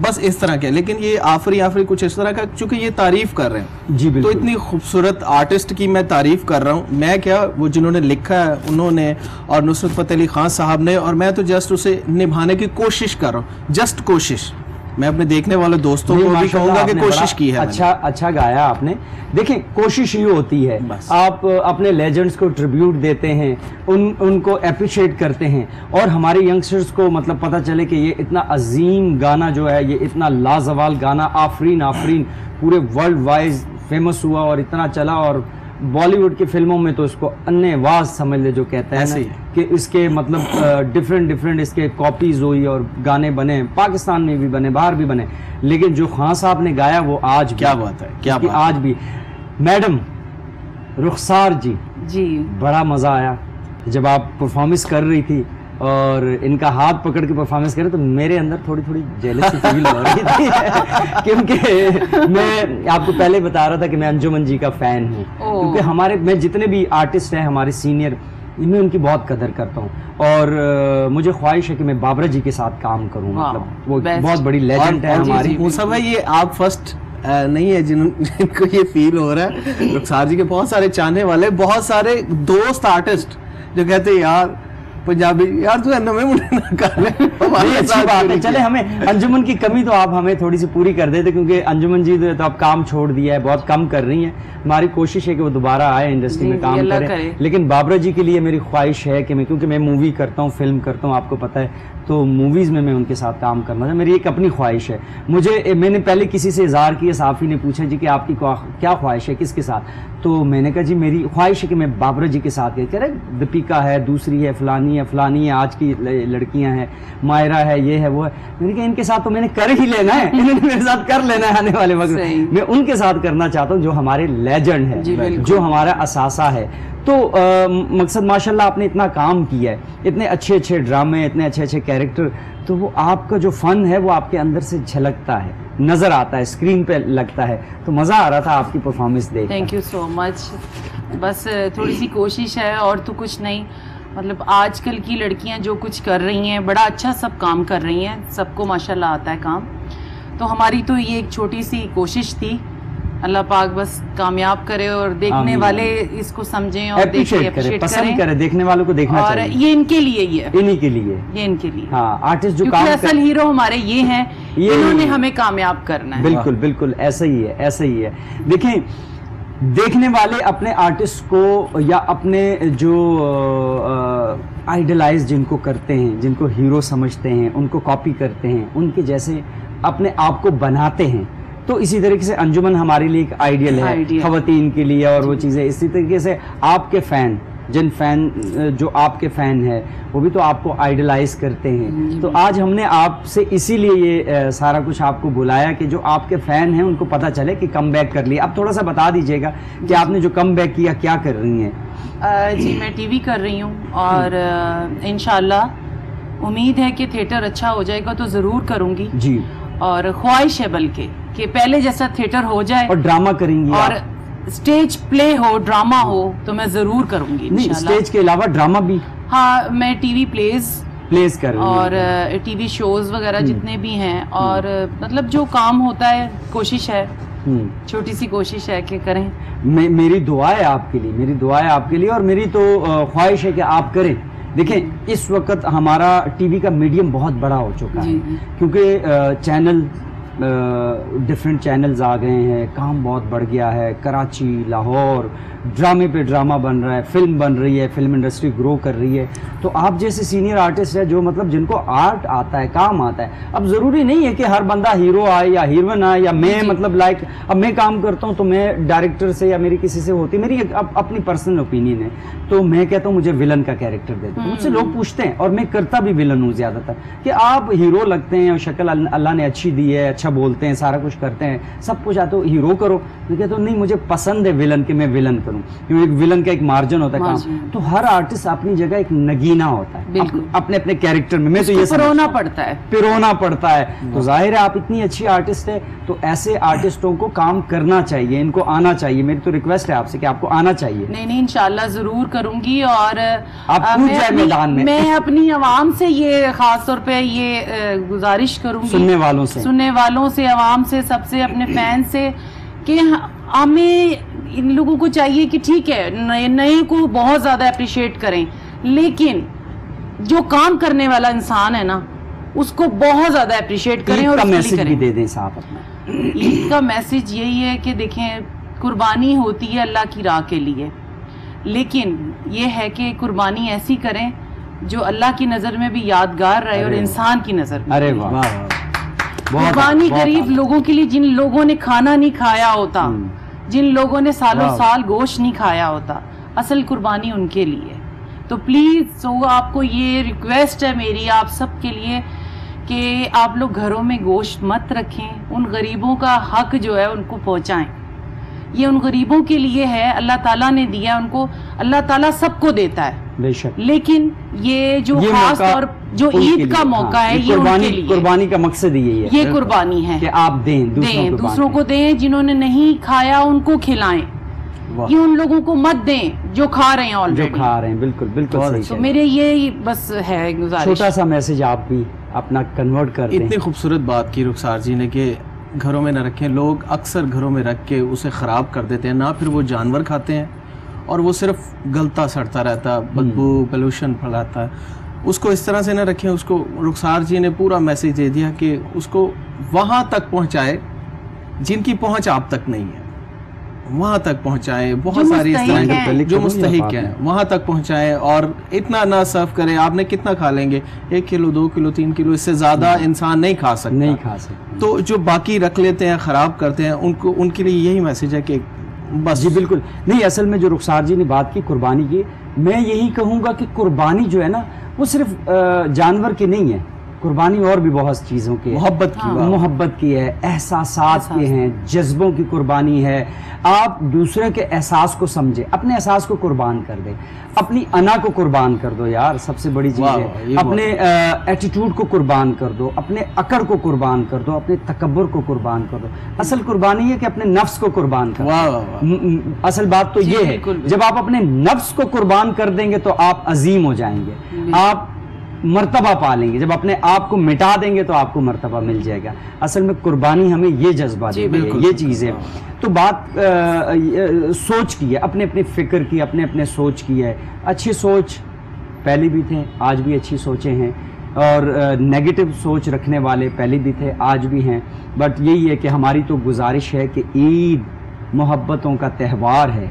بس اس طرح کے، لیکن یہ آفری کچھ اس طرح کا، چونکہ یہ تعریف کر رہے ہیں. جی تو اتنی خوبصورت آرٹسٹ کی میں تعریف کر رہا ہوں. میں کیا، وہ جنہوں نے لکھا ہے انہوں نے، اور نصرت فتح علی خان صاحب نے، اور میں تو جسٹ اسے نبھانے کی کوشش کر رہا ہوں، جسٹ کوشش. میں اپنے دیکھنے والے دوستوں کو بھی کہوں گا کہ کوشش کی ہے. اچھا گایا آپ نے. دیکھیں کوشش یہ ہوتی ہے، آپ اپنے لیجنڈز کو ٹریبیوٹ دیتے ہیں، ان کو اپریشیٹ کرتے ہیں، اور ہمارے ینگسٹرز کو مطلب پتہ چلے کہ یہ اتنا عظیم گانا جو ہے، یہ اتنا لازوال گانا، آفرین پورے ورلڈ وائز فیمس ہوا اور اتنا چلا. اور بالی ووڈ کی فلموں میں تو اس کو انواز سمجھ لے جو کہتے ہیں کہ اس کے مطلب ڈفرینٹ اس کے کاپیز ہوئی اور گانے بنے، پاکستان میں بھی بنے، باہر بھی بنے. لیکن جو خان صاحب نے گایا وہ آج کیا بات ہے، کیا آج بھی. میڈم رخسار جی بڑا مزہ آیا جب آپ پرفارمنس کر رہی تھی اور ان کا ہاتھ پکڑ کے پرفارمنس کرے تو میرے اندر تھوڑی جیلسی فیل ہو رہی تھی کیونکہ میں آپ کو پہلے بتا رہا تھا کہ میں انجمن جی کا فین ہوں، کیونکہ میں جتنے بھی آرٹسٹ ہیں ہمارے سینئر، میں ان کی بہت قدر کرتا ہوں، اور مجھے خواہش ہے کہ میں بابرا جی کے ساتھ کام کروں. مطلب وہ بہت بڑی لیجنڈ ہے ہماری. موسیٰ بھائی یہ آپ فرسٹ نہیں ہے جن کو یہ فیل ہو رہا ہے. رخسار جی کے بہت سارے چاہنے والے، بہت سارے دوست آرٹسٹ جو کہتے ہیں یار پنجابی یار تو نہ کر لیں. اچھی بات ہے. چلے ہمیں انجمن کی کمی تو آپ ہمیں تھوڑی سی پوری کر دیتے، کیونکہ انجمن جی تو آپ کام چھوڑ دیا ہے، بہت کم کر رہی ہیں. ہماری کوشش ہے کہ وہ دوبارہ آئے انڈسٹری میں کام کریں. لیکن بابرا جی کے لیے میری خواہش ہے کہ کیونکہ میں مووی کرتا ہوں، فلم کرتا ہوں، آپ کو پتہ ہے، تو موویز میں ان کے ساتھ کام کرنا ہے. میری ایک اپنی خواہش ہے. میں نے پہلے کسی سے اظہار کیا، صحافی نے پوچھا جی کہ آپ کی کیا خواہش ہے، کس کے ساتھ؟ تو میں نے کہا جی میری خواہش ہے کہ میں بابرا جی کے ساتھ کہہ رہے دپیکا ہے، دوسری ہے، فلانی ہے، آج کی لڑکیاں ہیں، مائرہ ہے، یہ ہے وہ ہے. میں نے کہا ان کے ساتھ تو میں نے کر ہی لینا ہے، انہوں نے میرے ساتھ کر لینا ہے آنے والے وقت. میں ان کے ساتھ کرنا چاہتا ہوں جو ہمارے لیجنڈ ہے، جو ہمارا اثاثہ ہے. تو مقصد ماشاءاللہ آپ نے اتنا کام کیا ہے، اتنے اچھے ڈرامے، اتنے اچھے کیریکٹر، تو وہ آپ کا جو فن ہے وہ آپ کے اندر سے جھلکتا ہے، نظر آتا ہے، اسکرین پہ لگتا ہے. تو مزہ آ رہا تھا آپ کی پرفارمنس دیکھ. تھینک یو سو مچ. بس تھوڑی سی کوشش ہے اور تو کچھ نہیں. مطلب آج کل کی لڑکیاں جو کچھ کر رہی ہیں بڑا اچھا سب کام کر رہی ہیں، سب کو ماشاءاللہ آتا ہے کام. تو ہماری تو یہ ایک چھوٹی سی کوشش تھی. اللہ پاک بس کامیاب کرے اور دیکھنے والے اس کو سمجھیں اور اپریشیٹ پسند کریں، دیکھنے والوں کو دیکھنا چاہیے. اور یہ ان کے لیے ہی ہے، انہی کے لیے، یہ ان کے لیے. ہاں آرٹسٹ جو کام اصل ہیرو ہمارے یہ ہیں، انہوں نے ہمیں کامیاب کرنا ہے. بالکل ایسا ہی ہے. دیکھیں دیکھنے والے اپنے آرٹسٹ کو یا اپنے جو آئیڈلائز جن کو کرتے ہیں، جن کو ہیرو سمجھتے ہیں، ان کو کاپی کرتے ہیں، ان کے جیسے اپنے آپ کو بناتے ہیں. تو اسی طریقے سے انجمن ہمارے لیے ایک آئیڈیل ہے خواتین کے لیے، اور وہ چیزیں اسی طریقے سے آپ کے فین جو آپ کے فین ہے وہ بھی تو آپ کو آئیڈلائز کرتے ہیں. تو آج ہم نے آپ سے اسی لیے یہ سارا کچھ آپ کو بلایا کہ جو آپ کے فین ہیں ان کو پتہ چلے کہ کم بیک کر لیا. اب تھوڑا سا بتا دیجئے گا کہ آپ نے جو کم بیک کیا کیا کر رہی ہیں؟ جی میں ٹی وی کر رہی ہوں، اور انشاءاللہ امید ہے کہ تھیٹر اچھا ہو جائے گا تو ضرور کروں گی. جی اور خواہش ہے بلکہ کہ پہلے جیسا تھیٹر ہو جائے، اور ڈرامہ کریں گی، اور اسٹیج پلے ہو، ڈرامہ ہو تو میں ضرور کروں گی انشاءاللہ. اسٹیج کے علاوہ ڈرامہ بھی؟ ہاں میں ٹی وی پلیز کر رہی ہوں، اور ٹی وی شوز وغیرہ جتنے بھی ہیں، اور مطلب جو کام ہوتا ہے کوشش ہے، چھوٹی سی کوشش ہے کہ کریں. میری دعا ہے آپ کے لیے، اور میری تو خواہش ہے کہ آپ کریں. دیکھیں اس وقت ہمارا ٹی وی کا میڈیم بہت بڑا ہو چکا ہے، کیونکہ چینل ڈفرینٹ چینلز آ گئے ہیں, کام بہت بڑھ گیا ہے, کراچی, لاہور, ڈرامے پہ ڈرامہ بن رہا ہے, فلم بن رہی ہے, فلم انڈسٹری گرو کر رہی ہے. تو آپ جیسے سینئر آرٹسٹ ہے جو مطلب جن کو آرٹ آتا ہے, کام آتا ہے, اب ضروری نہیں ہے کہ ہر بندہ ہیرو آئے یا ہیروئن آئے, یا میں مطلب لائک اب میں کام کرتا ہوں تو میں ڈائریکٹر سے یا میری کسی سے ہوتی, میری اپنی پرسنل اوپینین ہے, تو میں کہتا ہوں مجھے ولن کا کیریکٹر دے دو. مجھ سے لوگ پوچھتے ہیں اور میں کرتا بھی ولن ہوں زیادہ تر, کہ آپ ہیرو لگتے ہیں اور شکل اللہ نے اچھی دی ہے, اچھا بولتے ہیں, سارا کچھ کرتے ہیں, سب کچھ آتا, ہیرو کرو. میں کہتا ہوں نہیں, مجھے پسند ہے ولن کہ میں ولن کروں, کیونکہ ایک ولن کا ایک مارجن ہوتا ہے کام. تو ہر آرٹسٹ اپنی جگہ ایک نگینا ہوتا ہے اپنے اپنے کیریکٹر میں تو یہ پرونا پڑتا ہے. تو ظاہر ہے آپ اتنی اچھی آرٹسٹ ہے, تو ایسے آرٹسٹوں کو کام کرنا چاہیے, ان کو آنا چاہیے. میری تو ریکویسٹ ہے آپ سے کہ آپ کو آنا چاہیے. نہیں انشاءاللہ ضرور کروں گی. اور آپ میدان میں اپنی عوام سے یہ خاص طور پہ یہ گزارش کروں گی, سننے والوں سے, عوام سے, سب سے, اپنے فین سے, کہ ہمیں ان لوگوں کو چاہیے کہ ٹھیک ہے نئے کو بہت زیادہ اپریشیٹ کریں, لیکن جو کام کرنے والا انسان ہے نا اس کو بہت زیادہ اپریشیٹ کریں. اور میسج بھی دے دیں صاحب اپنا. عید کا میسج یہی ہے کہ دیکھیں قربانی ہوتی ہے اللہ کی راہ کے لیے, لیکن یہ ہے کہ قربانی ایسی کریں جو اللہ کی نظر میں بھی یادگار رہے اور انسان کی نظر میں. ارے واہ, قربانی غریب لوگوں کے لیے جن لوگوں نے کھانا نہیں کھایا ہوتا, جن لوگوں نے سالوں سال گوشت نہیں کھایا ہوتا, اصل قربانی ان کے لیے. تو پلیز آپ کو یہ ریکویسٹ ہے میری آپ سب کے لیے کہ آپ لوگ گھروں میں گوشت مت رکھیں, ان غریبوں کا حق جو ہے ان کو پہنچائیں. یہ ان غریبوں کے لیے ہے, اللہ تعالیٰ نے دیا ان کو, اللہ تعالیٰ سب کو دیتا ہے بے شک, لیکن یہ جو خاص طور جو عید کا موقع ہے یہ ان کے لیے, قربانی کا مقصد یہی ہے, یہ قربانی ہے کہ آپ دیں دوسروں کو دیں, جنہوں نے نہیں کھایا ان کو کھلائیں. یہ ان لوگوں کو مت دیں جو کھا رہے ہیں آلریڈی, جو کھا رہے ہیں. بالکل بالکل. تو میرے یہ بس ہے گزارش, چھوٹا سا میسج آپ بھی اپنا کنورٹ کر دیں. اتنی خوبصورت بات کی رخسار جی نے کہ گھروں میں نہ رکھیں. لوگ اکثر گھروں میں رکھ کے اسے خراب کر دیتے ہیں, نہ پھر وہ جانور کھاتے ہیں اور وہ صرف گلتا سڑتا رہتا, بدبو پولوشن پھیلاتا ہے. اس کو اس طرح سے نہ رکھیں. اس کو رخسار جی نے پورا میسج دے دیا کہ اس کو وہاں تک پہنچائے جن کی پہنچ آپ تک نہیں ہے, وہاں تک پہنچائیں. بہت ساری اس طرح جو مستحق ہیں وہاں تک پہنچائیں, اور اتنا نہ صرف کریں. آپ نے کتنا کھا لیں گے, 1 کلو 2 کلو 3 کلو, اس سے زیادہ انسان نہیں کھا سکتا. تو جو باقی رکھ لیتے ہیں, خراب کرتے ہیں, ان کے لیے یہی میسج ہے کہ بس. جی بالکل نہیں. اصل میں جو رخسار جی نے بات کی قربانی کی, میں یہی کہوں گا کہ قربانی جو ہے نا وہ صرف جانور کی نہیں ہے, قربانی اور بھی بہت چیزوں کی ہے. محبت کی ہے, احساسات کی ہیں, جذبوں کی قربانی ہے. آپ دوسرے کے احساس کو سمجھے, اپنے احساس کو قربان کر دیں, اپنی انا کو قربان کر دو یار, سب سے بڑی چیز ہے. اپنے ایٹیٹیوڈ کو قربان کر دو, اپنے اکڑ کو قربان کر دو, اپنے تکبر کو قربان کر دو. اصل قربانی ہے کہ اپنے نفس کو قربان کر دو. اصل بات تو یہ ہے, جب آپ اپنے نفس کو قربان کر دیں گے تو آپ عظیم ہو جائیں گے, آپ مرتبہ پا لیں گے. جب اپنے آپ کو مٹا دیں گے تو آپ کو مرتبہ مل جائے گا. اصل میں قربانی ہمیں یہ جذبہ دے گی, یہ چیز ہے. تو بات سوچ کی ہے, اپنے اپنے فکر کی, اپنے اپنے سوچ کی ہے. اچھی سوچ پہلے بھی تھے, آج بھی اچھی سوچیں ہیں, اور نیگیٹو سوچ رکھنے والے پہلے بھی تھے, آج بھی ہیں. بٹ یہی ہے کہ ہماری تو گزارش ہے کہ عید محبتوں کا تہوار ہے,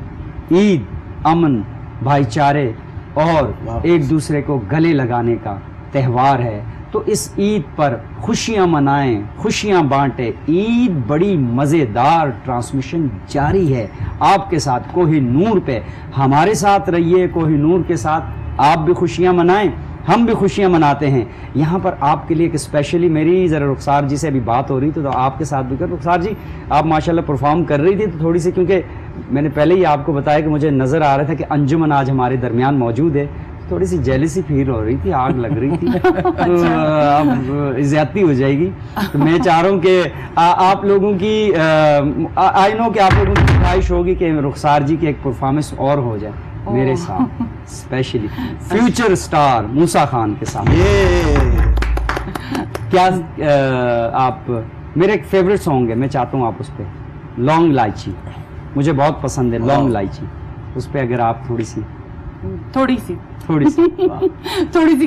عید امن, بھائی چارے اور ایک دوسرے کو گلے لگانے کا تہوار ہے. تو اس عید پر خوشیاں منائیں, خوشیاں بانٹیں. عید بڑی مزیدار ٹرانسمیشن جاری ہے آپ کے ساتھ کوہ نور پہ. ہمارے ساتھ رہیے کوہ نور کے ساتھ, آپ بھی خوشیاں منائیں, ہم بھی خوشیاں مناتے ہیں. یہاں پر آپ کے لیے ایک اسپیشلی میری ذرا رخسار جی سے ابھی بات ہو رہی تھی, تو آپ کے ساتھ بھی کر. رخسار جی آپ ماشاءاللہ پرفارم کر رہی تھی, تو تھوڑی سی, کیونکہ میں نے پہلے ہی آپ کو بتایا کہ مجھے نظر آ رہا تھا کہ انجمن آج ہمارے درمیان موجود ہے, تھوڑی سی جیلسی فیل ہو رہی تھی, آگ لگ رہی تھی. تو اب زیادتی ہو جائے گی. تو میں چاہ رہا ہوں کہ آپ لوگوں کی آئی نو کہ آپ لوگوں کی خواہش ہوگی کہ رخسار جی کی ایک پرفارمنس اور ہو جائے میرے ساتھ, اسپیشلی فیوچر سٹار موسیٰ خان کے ساتھ. کیا آپ, میرے ایک فیوریٹ سانگ ہے, میں چاہتا ہوں آپ اس پہ لانگ الائچی, مجھے بہت پسند ہے لانگ الائچی, اس پہ اگر آپ تھوڑی سی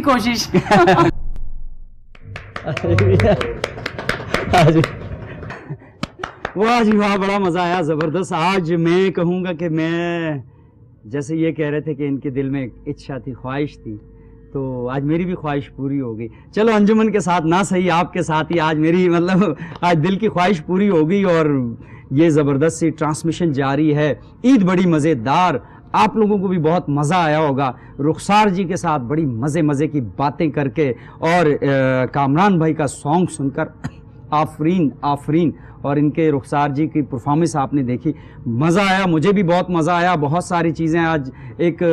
کوشش. واہ جی واہ، بڑا مزہ آیا، زبردست. آج میں کہوں گا کہ میں جیسے یہ کہہ رہے تھے کہ ان کے دل میں اچھا تھی، خواہش تھی، تو آج میری بھی خواہش پوری ہو گئی. چلو انجمن کے ساتھ نہ صحیح، آپ کے ساتھ ہی آج میری مطلب آج دل کی خواہش پوری ہو گئی. اور یہ زبردست سی ٹرانسمیشن جاری ہے. عید بڑی مزیدار، آپ لوگوں کو بھی بہت مزہ آیا ہوگا رخسار جی کے ساتھ بڑی مزے کی باتیں کر کے، اور کامران بھائی کا سانگ سن کر. آفرین آفرین. اور ان کے رخسار جی کی پرفارمنس آپ نے دیکھی، مزہ آیا، مجھے بھی بہت مزہ آیا. بہت ساری چیزیں آج ایک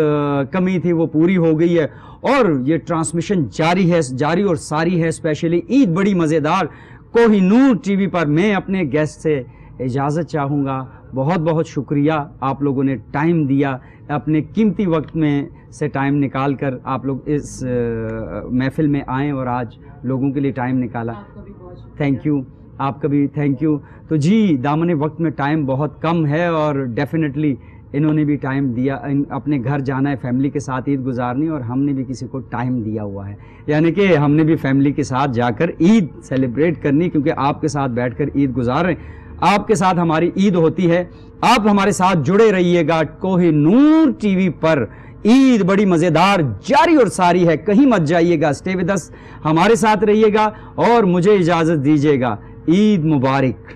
کمی تھی وہ پوری ہو گئی ہے، اور یہ ٹرانسمیشن جاری اور ساری ہے. اسپیشلی عید بڑی مزیدار کوہ نور ٹی وی پر میں اپنے گیسٹ سے اجازت چاہوں گا. بہت بہت شکریہ، آپ لوگوں نے ٹائم دیا، اپنے قیمتی وقت میں سے ٹائم نکال کر آپ لوگ اس محفل میں آئیں اور آج لوگوں کے لیے ٹائم نکالا. تھینک یو، آپ کا بھی تھینک یو. تو جی دامن وقت میں ٹائم بہت کم ہے، اور ڈیفینیٹلی انہوں نے بھی ٹائم دیا، اپنے گھر جانا ہے فیملی کے ساتھ عید گزارنی، اور ہم نے بھی کسی کو ٹائم دیا ہوا ہے، یعنی کہ ہم نے بھی فیملی کے ساتھ جا کر عید سیلیبریٹ کرنی، کیونکہ آپ کے ساتھ بیٹھ کر عید گزار رہے ہیں. آپ کے ساتھ ہماری عید ہوتی ہے. آپ ہمارے ساتھ جڑے رہیے گا کوہ نور ٹی وی پر. عید بڑی مزیدار جاری اور ساری ہے، کہیں مت جائیے گا. اسٹے ود اس، ہمارے ساتھ رہیے گا، اور مجھے اجازت دیجیے گا. عید مبارک.